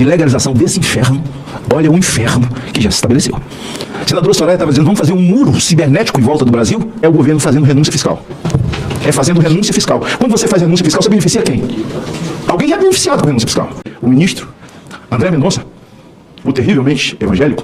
de legalização desse inferno, olha o inferno que já se estabeleceu. A senadora Soraya estava dizendo, vamos fazer um muro cibernético em volta do Brasil? É o governo fazendo renúncia fiscal. É fazendo renúncia fiscal. Quando você faz renúncia fiscal, você beneficia quem? Alguém é beneficiado com renúncia fiscal. O ministro André Mendonça, o terrivelmente evangélico,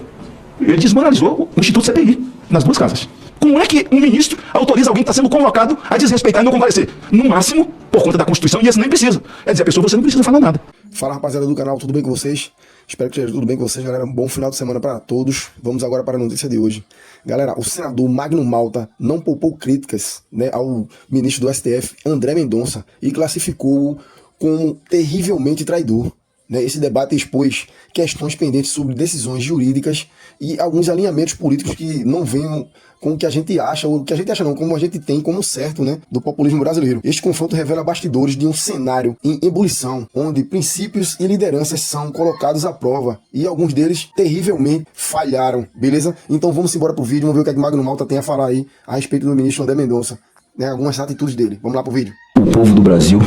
ele desmoralizou o Instituto CPI nas duas casas. Como é que um ministro autoriza alguém que está sendo convocado a desrespeitar e não comparecer? No máximo, por conta da Constituição, e esse nem precisa. É dizer, a pessoa, você não precisa falar nada. Fala, rapaziada do canal, tudo bem com vocês? Espero que esteja tudo bem com vocês, galera. Um bom final de semana para todos. Vamos agora para a notícia de hoje. Galera, o senador Magno Malta não poupou críticas, né, ao ministro do STF, André Mendonça, e classificou-o como terrivelmente traidor. Esse debate expôs questões pendentes sobre decisões jurídicas e alguns alinhamentos políticos que não venham com o que a gente acha, ou o que a gente acha não, como a gente tem como certo, né, do populismo brasileiro. Este confronto revela bastidores de um cenário em ebulição, onde princípios e lideranças são colocados à prova e alguns deles terrivelmente falharam, beleza? Então vamos embora pro vídeo, vamos ver o que é que Magno Malta tem a falar aí a respeito do ministro André Mendonça, né, algumas atitudes dele. Vamos lá pro vídeo. O povo do Brasil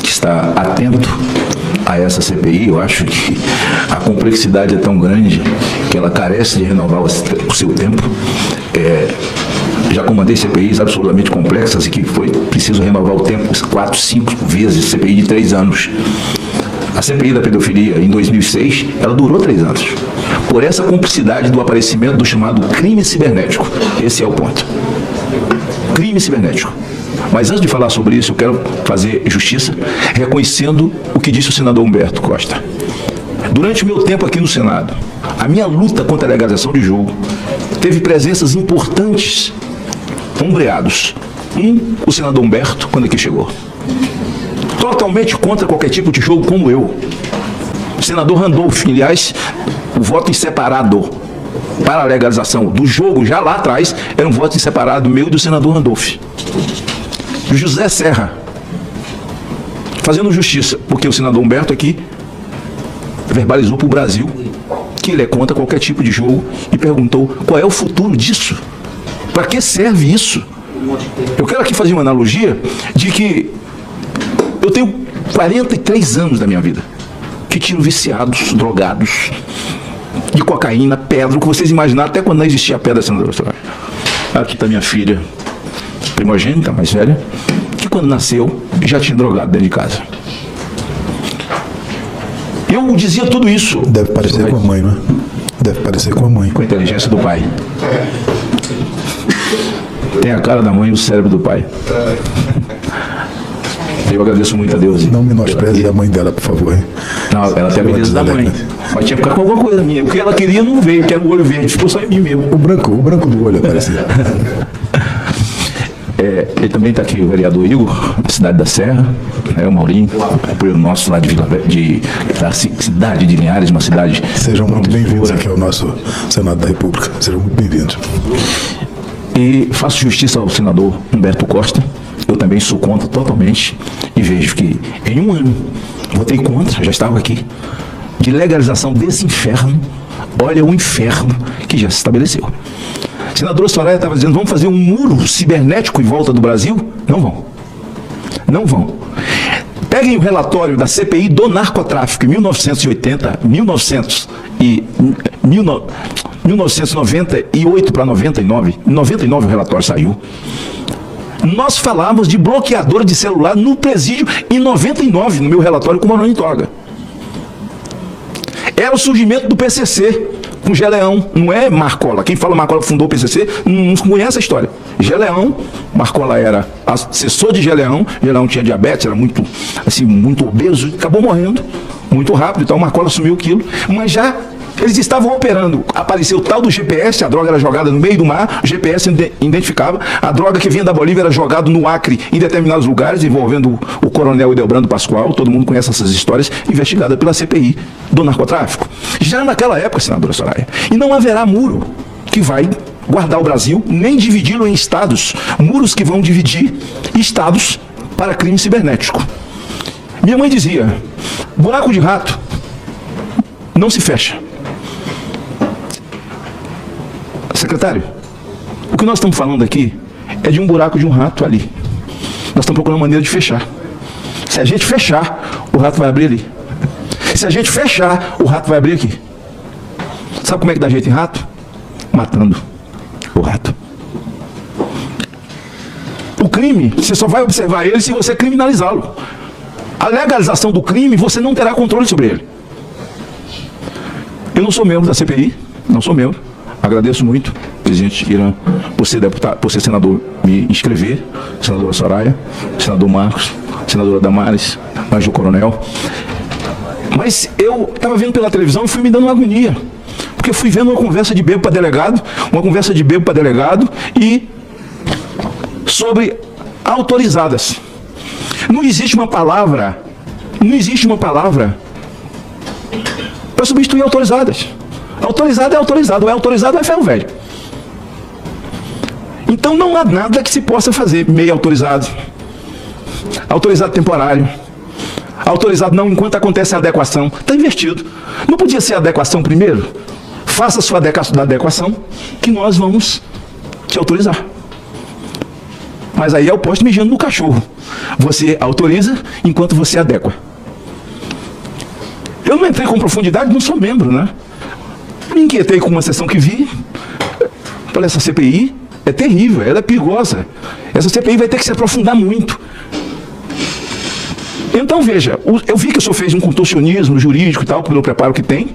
que está atento a essa CPI, eu acho que a complexidade é tão grande que ela carece de renovar o seu tempo. Já comandei CPIs absolutamente complexas e que foi preciso renovar o tempo 4, 5 vezes, CPI de 3 anos. A CPI da pedofilia, em 2006, ela durou 3 anos. Por essa complexidade do aparecimento do chamado crime cibernético. Esse é o ponto. Crime cibernético. Mas antes de falar sobre isso, eu quero fazer justiça, reconhecendo o que disse o senador Humberto Costa. Durante o meu tempo aqui no Senado, a minha luta contra a legalização de jogo teve presenças importantes, ombreados. O senador Humberto, quando aqui chegou. Totalmente contra qualquer tipo de jogo, como eu. O senador Randolph, aliás, o voto em separado para a legalização do jogo, já lá atrás, era um voto em separado meu e do senador Randolph. José Serra, fazendo justiça, porque o senador Humberto aqui verbalizou para o Brasil que ele é contra qualquer tipo de jogo e perguntou qual é o futuro disso, para que serve isso. Eu quero aqui fazer uma analogia de que eu tenho 43 anos da minha vida que tinham viciados, drogados, de cocaína, pedra, o que vocês imaginaram, até quando não existia pedra, senador. Aqui está minha filha primogênita, mais velha, que quando nasceu já tinha drogado dentro de casa. Eu dizia tudo isso. Deve parecer com a mãe, não é? Deve parecer com a mãe. Com a inteligência do pai. Tem a cara da mãe e o cérebro do pai. Eu agradeço muito a Deus. Não menospreze a mãe dela, por favor. Hein? Não, ela tem a beleza da mãe. Mas tinha que ficar com alguma coisa minha. O que ela queria não veio, que era o olho verde. Ficou só em mim mesmo. O branco do olho apareceu. Ele também está aqui, o vereador Igor, da cidade da Serra, o Maurinho, apoio nosso lá da cidade de Linhares, uma cidade... Sejam muito bem-vindos aqui ao nosso Senado da República. Sejam muito bem-vindos. E faço justiça ao senador Humberto Costa. Eu também sou contra totalmente e vejo que em um ano votei contra, já estava aqui, de legalização desse inferno. Olha o inferno que já se estabeleceu. A senadora Soraya estava dizendo, vamos fazer um muro cibernético em volta do Brasil? Não vão. Não vão. Peguem o relatório da CPI do narcotráfico em 1998 para 99. Em 99 o relatório saiu. Nós falávamos de bloqueador de celular no presídio em 99, no meu relatório com o Maroni Toga. Era o surgimento do PCC com Geleão, não é Marcola. Quem fala Marcola fundou o PCC não conhece a história. Geleão, Marcola era assessor de Geleão, Geleão tinha diabetes, era muito obeso, acabou morrendo muito rápido, então Marcola assumiu aquilo, mas já eles estavam operando. Apareceu o tal do GPS, a droga era jogada no meio do mar, o GPS identificava, a droga que vinha da Bolívia era jogada no Acre, em determinados lugares, envolvendo o coronel Edelbrando Pascoal, todo mundo conhece essas histórias, investigada pela CPI do narcotráfico. Já naquela época, senadora Soraya, e não haverá muro que vai guardar o Brasil, nem dividi-lo em estados, muros que vão dividir estados para crime cibernético. Minha mãe dizia, buraco de rato não se fecha. Secretário, o que nós estamos falando aqui é de um buraco de um rato ali. Nós estamos procurando uma maneira de fechar. Se a gente fechar, o rato vai abrir ali. Se a gente fechar, o rato vai abrir aqui. Sabe como é que dá jeito em rato? Matando o rato. O crime, você só vai observar ele se você criminalizá-lo. A legalização do crime, você não terá controle sobre ele. Eu não sou membro da CPI, não sou membro. Agradeço muito, presidente Irã, por ser deputado, por ser senador, me inscrever, senadora Soraya, senador Marcos, senadora Damares, Anjo Coronel. Mas eu estava vendo pela televisão e fui me dando uma agonia. Porque eu fui vendo uma conversa de bebo para delegado, e sobre autorizadas. Não existe uma palavra para substituir autorizadas. Autorizado é autorizado, é autorizado é ferro velho. Então não há nada que se possa fazer meio autorizado, autorizado temporário, autorizado não enquanto acontece a adequação. Está invertido. Não podia ser a adequação primeiro? Faça a sua adequação que nós vamos te autorizar. Mas aí é o poste mijando no cachorro. Você autoriza enquanto você adequa. Eu não entrei com profundidade, não sou membro, né? Me inquietei com uma sessão que vi. Falei, essa CPI é terrível, ela é perigosa. Essa CPI vai ter que se aprofundar muito. Então, veja, eu vi que o senhor fez um contorcionismo jurídico e tal, pelo preparo que tem,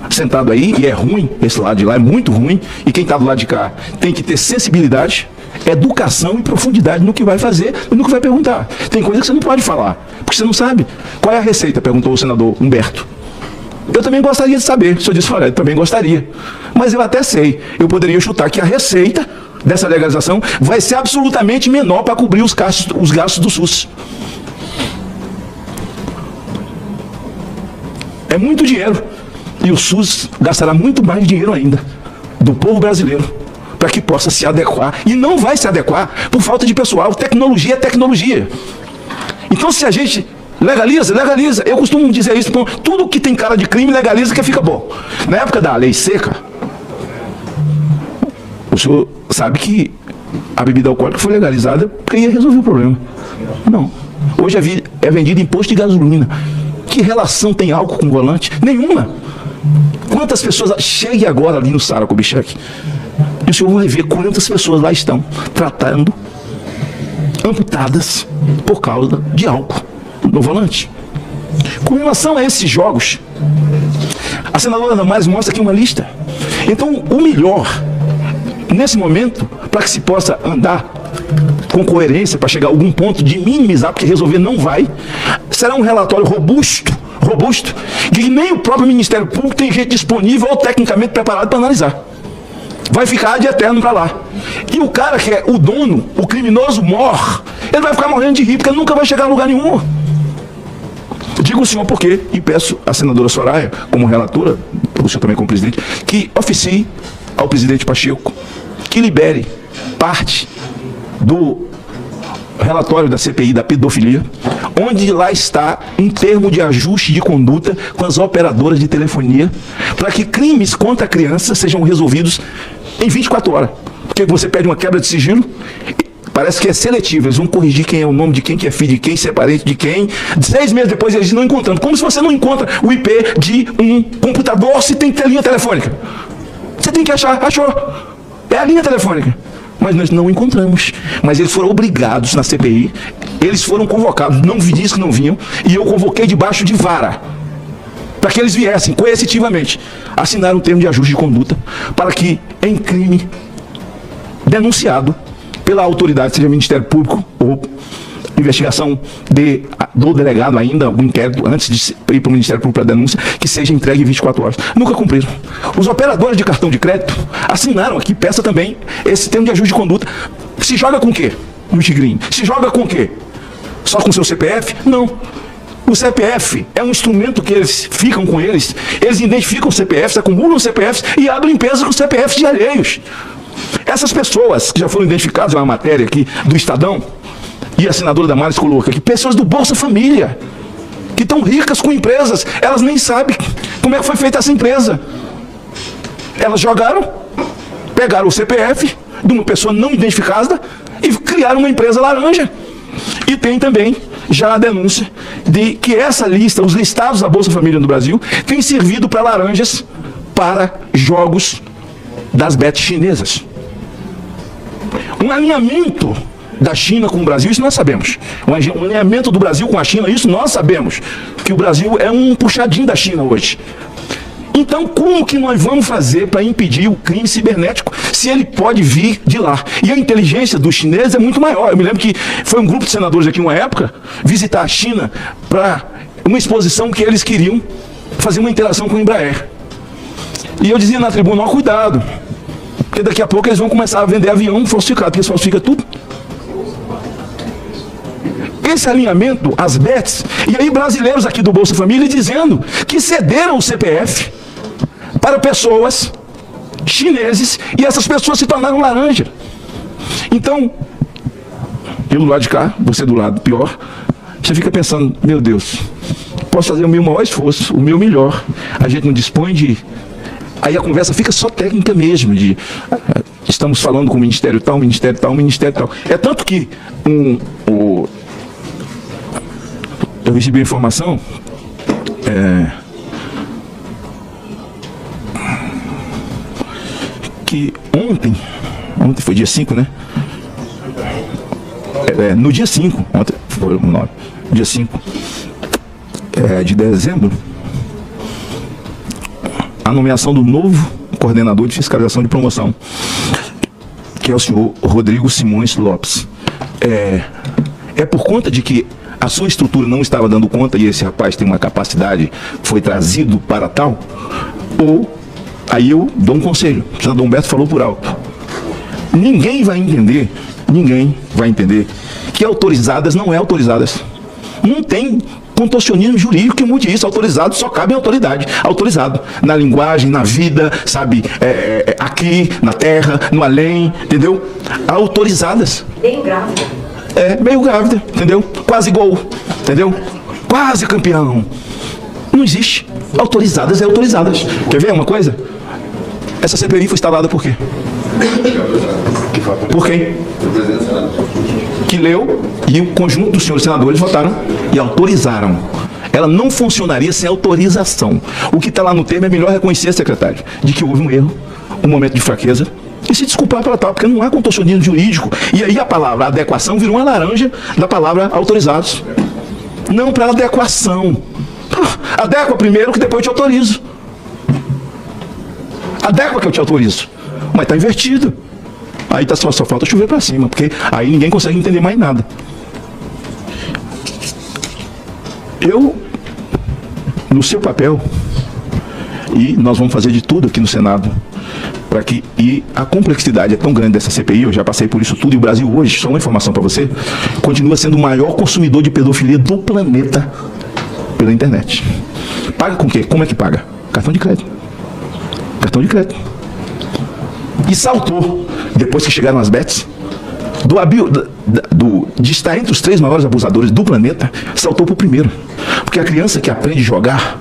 sentado aí, e é ruim, esse lado de lá é muito ruim, e quem está do lado de cá tem que ter sensibilidade, educação e profundidade no que vai fazer e no que vai perguntar. Tem coisa que você não pode falar, porque você não sabe. Qual é a receita? Perguntou o senador Humberto. Eu também gostaria de saber. O senhor disse, olha, eu também gostaria. Mas eu até sei. Eu poderia chutar que a receita dessa legalização vai ser absolutamente menor para cobrir os gastos do SUS. É muito dinheiro. E o SUS gastará muito mais dinheiro ainda do povo brasileiro para que possa se adequar. E não vai se adequar por falta de pessoal. Tecnologia é tecnologia. Então, se a gente legaliza, legaliza. Eu costumo dizer isso, tudo que tem cara de crime legaliza que fica bom. Na época da lei seca, o senhor sabe que a bebida alcoólica foi legalizada porque ia resolver o problema. Não. Hoje é vendido imposto de gasolina. Que relação tem álcool com volante? Nenhuma. Quantas pessoas... Chegue agora ali no Sara Kubitschek e o senhor vai ver quantas pessoas lá estão tratando amputadas por causa de álcool no volante. Com relação a esses jogos, a senadora Damares mostra aqui uma lista. Então, o melhor, nesse momento, para que se possa andar com coerência, para chegar a algum ponto de minimizar, porque resolver não vai, será um relatório robusto, que nem o próprio Ministério Público tem gente disponível ou tecnicamente preparado para analisar. Vai ficar de eterno para lá. E o cara que é o dono, o criminoso morre, ele vai ficar morrendo de rir, porque ele nunca vai chegar a lugar nenhum. Digo o senhor por quê, e peço à senadora Soraya, como relatora, o senhor também como presidente, que oficie ao presidente Pacheco que libere parte do relatório da CPI da pedofilia, onde lá está um termo de ajuste de conduta com as operadoras de telefonia, para que crimes contra a criança sejam resolvidos em 24 horas. Porque você pede uma quebra de sigilo, parece que é seletivo, eles vão corrigir quem é o nome de quem, que é filho de quem, se é parente de quem. 6 meses depois eles não encontrando. Como se você não encontra o IP de um computador se tem que ter linha telefônica. Você tem que achar, achou. É a linha telefônica. Mas nós não encontramos. Mas eles foram obrigados na CPI, eles foram convocados, não disse que não vinham, e eu convoquei debaixo de vara, para que eles viessem coercitivamente assinar um termo de ajuste de conduta, para que em crime denunciado pela autoridade, seja Ministério Público ou investigação do delegado ainda, o inquérito, antes de ir para o Ministério Público para denúncia, que seja entregue em 24 horas. Nunca cumpriram. Os operadores de cartão de crédito assinaram aqui, peça também, esse termo de ajuste de conduta. Se joga com o quê? No Tigrinho. Se joga com o quê? Só com seu CPF? Não. O CPF é um instrumento que eles ficam com eles identificam CPFs, acumulam CPFs e abrem empresas com CPFs de alheios. Essas pessoas que já foram identificadas, é uma matéria aqui do Estadão, e a senadora Damares coloca aqui, pessoas do Bolsa Família, que estão ricas com empresas, elas nem sabem como é que foi feita essa empresa. Elas jogaram, pegaram o CPF de uma pessoa não identificada e criaram uma empresa laranja. E tem também já a denúncia de que essa lista, os listados da Bolsa Família no Brasil, tem servido para laranjas para jogos das bets chinesas. Um alinhamento da China com o Brasil, isso nós sabemos. Um alinhamento do Brasil com a China, isso nós sabemos. Que o Brasil é um puxadinho da China hoje. Então, como que nós vamos fazer para impedir o crime cibernético se ele pode vir de lá? E a inteligência dos chineses é muito maior. Eu me lembro que foi um grupo de senadores aqui, uma época, visitar a China para uma exposição que eles queriam fazer uma interação com o Embraer. E eu dizia na tribuna, ó, cuidado, porque daqui a pouco eles vão começar a vender avião falsificado, porque eles falsificam tudo. Esse alinhamento, as bets, e aí brasileiros aqui do Bolsa Família dizendo que cederam o CPF para pessoas chineses e essas pessoas se tornaram laranja. Então, eu do lado de cá, você do lado pior, você fica pensando, meu Deus, posso fazer o meu maior esforço, o meu melhor, a gente não dispõe de... Aí a conversa fica só técnica mesmo, de estamos falando com o Ministério tal, Ministério tal, Ministério tal. É tanto que eu recebi a informação que ontem foi dia 5, né? No dia 5, ontem foi o 9, dia 5 de dezembro, a nomeação do novo coordenador de fiscalização de promoção, que é o senhor Rodrigo Simões Lopes. É por conta de que a sua estrutura não estava dando conta e esse rapaz tem uma capacidade, foi trazido para tal, ou aí eu dou um conselho, o senador Humberto falou por alto. Ninguém vai entender que autorizadas não é autorizadas. Não tem contorcionismo jurídico que mude isso. Autorizado só cabe em autoridade. Autorizado na linguagem, na vida, sabe, aqui, na terra, no além, entendeu? Autorizadas. Bem grávida. Meio grávida, entendeu? Quase gol, entendeu? Quase campeão. Não existe. Autorizadas é autorizadas. Quer ver uma coisa? Essa CPI foi instalada por quê? Por quem? Que leu e o conjunto dos senhores senadores votaram e autorizaram. Ela não funcionaria sem autorização. O que está lá no termo é melhor reconhecer, secretário, de que houve um erro, um momento de fraqueza, e se desculpar pela tal, porque não há contorcionismo jurídico. E aí a palavra adequação virou uma laranja da palavra autorizados. Não para adequação. Adequa primeiro que depois eu te autorizo. Adequa que eu te autorizo. Mas está invertido. Aí tá só falta chover para cima, porque aí ninguém consegue entender mais nada. Eu, no seu papel, e nós vamos fazer de tudo aqui no Senado, para que, e a complexidade é tão grande dessa CPI, eu já passei por isso tudo, e o Brasil hoje, só uma informação para você, continua sendo o maior consumidor de pedofilia do planeta pela internet. Paga com o quê? Como é que paga? Cartão de crédito. Cartão de crédito. E saltou, depois que chegaram as bets, de estar entre os 3 maiores abusadores do planeta, saltou para o primeiro. Porque a criança que aprende a jogar,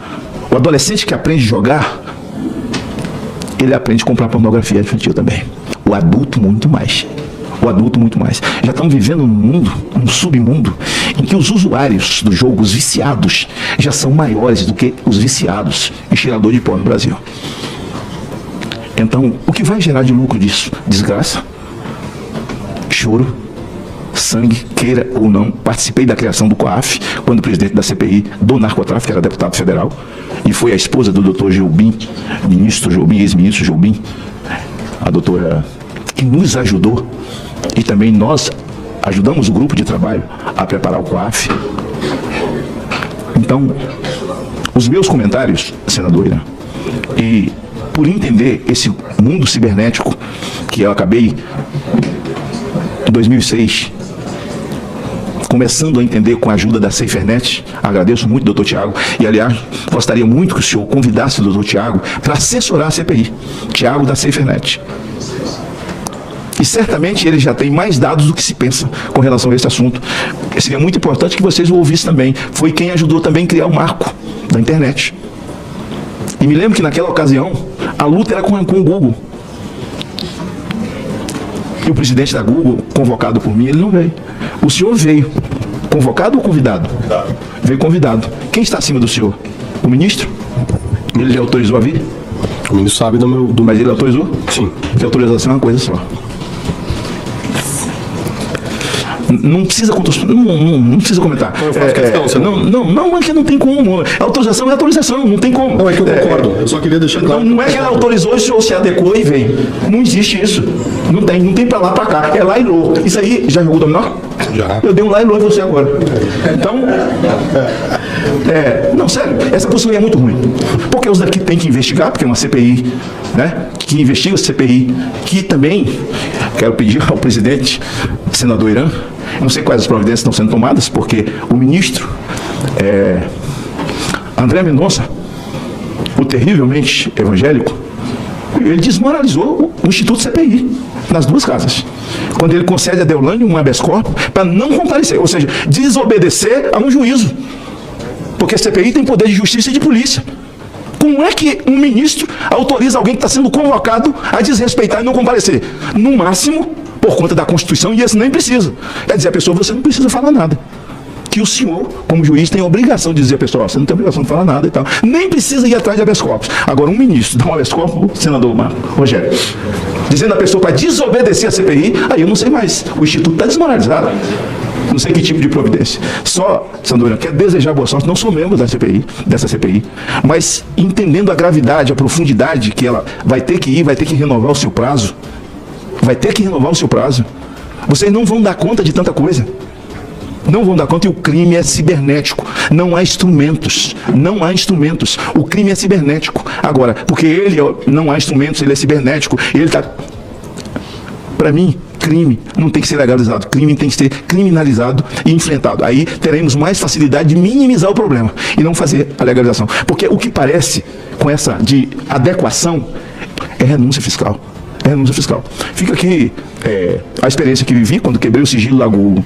o adolescente que aprende a jogar, ele aprende a comprar pornografia infantil também. O adulto muito mais. O adulto muito mais. Já estamos vivendo num mundo, num submundo, em que os usuários do jogo, os viciados, já são maiores do que os viciados em cheirador de pó no Brasil. Então, o que vai gerar de lucro disso? Desgraça, choro, sangue, queira ou não. Participei da criação do COAF, quando o presidente da CPI do narcotráfico era deputado federal, e foi a esposa do doutor Jobim, ministro Jobim, ex-ministro Jobim, a doutora, que nos ajudou, e também nós ajudamos o grupo de trabalho a preparar o COAF. Então, os meus comentários, senadora, e por entender esse mundo cibernético que eu acabei em 2006 começando a entender com a ajuda da SaferNet, agradeço muito, doutor Tiago, e aliás, gostaria muito que o senhor convidasse o doutor Tiago para assessorar a CPI, Tiago da SaferNet. E certamente ele já tem mais dados do que se pensa com relação a esse assunto. Seria muito importante que vocês o ouvissem também. Foi quem ajudou também a criar o marco da internet. E me lembro que naquela ocasião, a luta era com o Google. E o presidente da Google, convocado por mim, ele não veio. O senhor veio, convocado ou convidado? veio convidado. Quem está acima do senhor? O ministro? Ele já autorizou a vir? O ministro sabe do meu... Mas ele autorizou? Sim. Que autorização é uma coisa só. Não precisa, não precisa comentar. Eu faço questão, não, é que não tem como. A autorização é autorização, não tem como. Não, é que eu concordo. Eu só queria deixar claro. Não é que ela autorizou e o senhor se adequou e veio. Não existe isso. Não tem pra lá, pra cá. É lá e lô. Isso aí, já jogou dominó? Já. Eu dei um lá e lô em você agora. Então, não, sério, essa posição é muito ruim. Porque os daqui tem que investigar, porque é uma CPI, né? Que investiga a CPI, que também, quero pedir ao presidente, senador Irã, não sei quais as providências estão sendo tomadas, porque o ministro André Mendonça, o terrivelmente evangélico, ele desmoralizou o Instituto CPI nas duas casas. Quando ele concede a Deolane um habeas corpus para não comparecer, ou seja, desobedecer a um juízo. Porque a CPI tem poder de justiça e de polícia. Como é que um ministro autoriza alguém que está sendo convocado a desrespeitar e não comparecer? No máximo, por conta da Constituição, e esse nem precisa. É dizer a pessoa, você não precisa falar nada. Que o senhor, como juiz, tem a obrigação de dizer a pessoa, você não tem obrigação de falar nada e tal. Nem precisa ir atrás de habeas corpus. Agora, um ministro dá um habeas corpus, senador Rogério, dizendo a pessoa para desobedecer a CPI, aí eu não sei mais. O Instituto está desmoralizado. Não sei que tipo de providência. Só, senador, quer desejar boa sorte, não sou membro da CPI, dessa CPI, mas entendendo a gravidade, a profundidade que ela vai ter que ir, vai ter que renovar o seu prazo. Vai ter que renovar o seu prazo. Vocês não vão dar conta de tanta coisa. Não vão dar conta, e o crime é cibernético. Não há instrumentos. Não há instrumentos. O crime é cibernético. Agora, porque ele não há instrumentos, ele é cibernético, ele está... Para mim, crime não tem que ser legalizado. Crime tem que ser criminalizado e enfrentado. Aí teremos mais facilidade de minimizar o problema e não fazer a legalização. Porque o que parece com essa de adequação é renúncia fiscal. É renúncia fiscal. Fica aqui a experiência que vivi quando quebrei o sigilo Lagoa.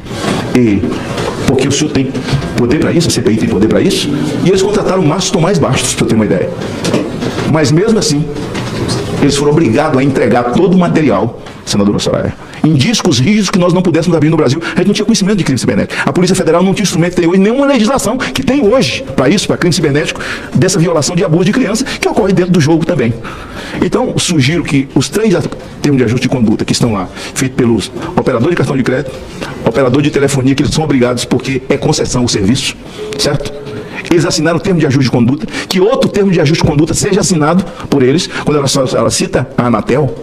Porque o senhor tem poder para isso, a CPI tem poder para isso, e eles contrataram o Márcio Tomás Bastos, para eu ter uma ideia. Mas mesmo assim, eles foram obrigados a entregar todo o material, senadora Soraya, em discos rígidos que nós não pudéssemos abrir no Brasil. A gente não tinha conhecimento de crime cibernético. A Polícia Federal não tinha instrumento, tem hoje nenhuma legislação que tem hoje para isso, para crime cibernético, dessa violação de abuso de criança, que ocorre dentro do jogo também. Então, sugiro que os 3 termos de ajuste de conduta que estão lá, feitos pelos operadores de cartão de crédito, operador de telefonia, que eles são obrigados porque é concessão o serviço, certo? Eles assinaram o termo de ajuste de conduta, que outro termo de ajuste de conduta seja assinado por eles, quando ela cita a Anatel.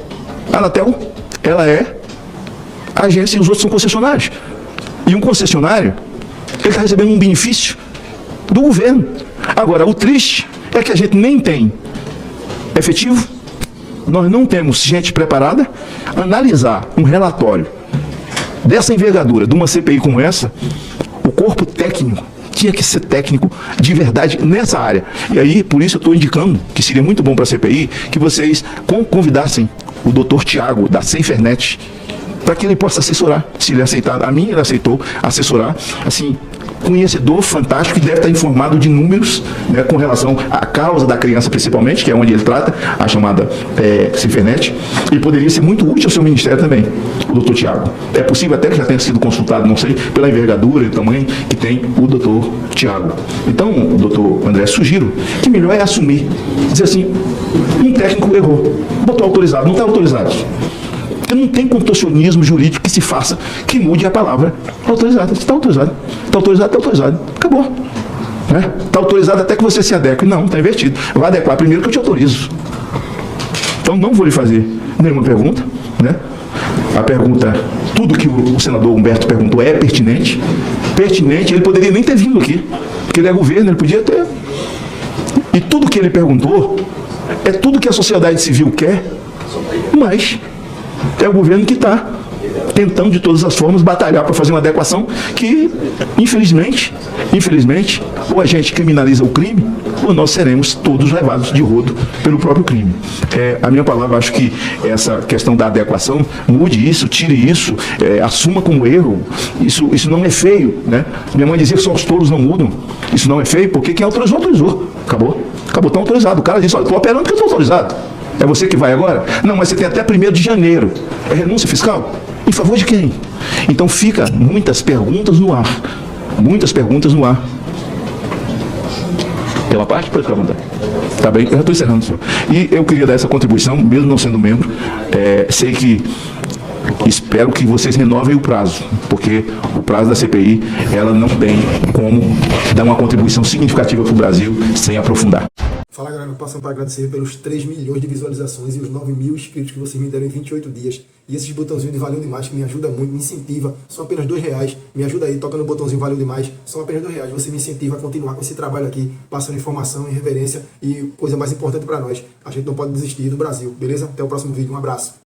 A Anatel, ela é a agência e os outros são concessionários. E um concessionário, ele está recebendo um benefício do governo. Agora, o triste é que a gente nem tem efetivo, nós não temos gente preparada. Analisar um relatório dessa envergadura, de uma CPI como essa, o corpo técnico tinha que ser técnico de verdade nessa área. E aí, por isso eu estou indicando que seria muito bom para a CPI que vocês convidassem o doutor Tiago, da SaferNet, para que ele possa assessorar, se ele aceitar. A mim ele aceitou assessorar, assim, conhecedor fantástico, que deve estar informado de números, né, com relação à causa da criança principalmente, que é onde ele trata, a chamada SaferNet, e poderia ser muito útil ao seu ministério também, o doutor Tiago. É possível até que já tenha sido consultado, não sei, pela envergadura e tamanho que tem o doutor Tiago. Então, doutor André, sugiro que melhor é assumir, dizer assim, um técnico errou, botou autorizado, não está autorizado. Porque não tem contorcionismo jurídico que se faça que mude a palavra autorizado. Está autorizado. Está autorizado, está autorizado. Acabou. Né? Está autorizado até que você se adeque. Não, está invertido. Vai adequar primeiro que eu te autorizo. Então não vou lhe fazer nenhuma pergunta. Né? A pergunta, tudo que o senador Humberto perguntou é pertinente. Pertinente, ele poderia nem ter vindo aqui. Porque ele é governo, ele podia ter. E tudo que ele perguntou é tudo que a sociedade civil quer, mas é o governo que está tentando de todas as formas batalhar para fazer uma adequação que, infelizmente, ou a gente criminaliza o crime, ou nós seremos todos levados de rodo pelo próprio crime. A minha palavra, acho que essa questão da adequação, mude isso, tire isso, assuma como erro. Isso não é feio, né? Minha mãe dizia que só os tolos não mudam. Isso não é feio, porque quem autorizou, autorizou. Acabou, está autorizado. O cara disse, olha, estou operando porque eu estou autorizado. É você que vai agora? Não, mas você tem até 1º de janeiro. É renúncia fiscal? Em favor de quem? Então fica muitas perguntas no ar. Muitas perguntas no ar. Pela parte, pode ficar à vontade. Tá bem? Eu já estou encerrando, senhor. E eu queria dar essa contribuição, mesmo não sendo membro. Sei que espero que vocês renovem o prazo, porque o prazo da CPI, ela não tem como dar uma contribuição significativa para o Brasil sem aprofundar. Fala, galera, passando para agradecer pelos 3 milhões de visualizações e os 9 mil inscritos que vocês me deram em 28 dias. E esses botãozinhos de valeu demais que me ajuda muito, me incentiva. São apenas R$2. Me ajuda aí, toca no botãozinho valeu demais. São apenas R$2. Você me incentiva a continuar com esse trabalho aqui, passando informação e reverência e coisa mais importante para nós. A gente não pode desistir do Brasil, beleza? Até o próximo vídeo. Um abraço.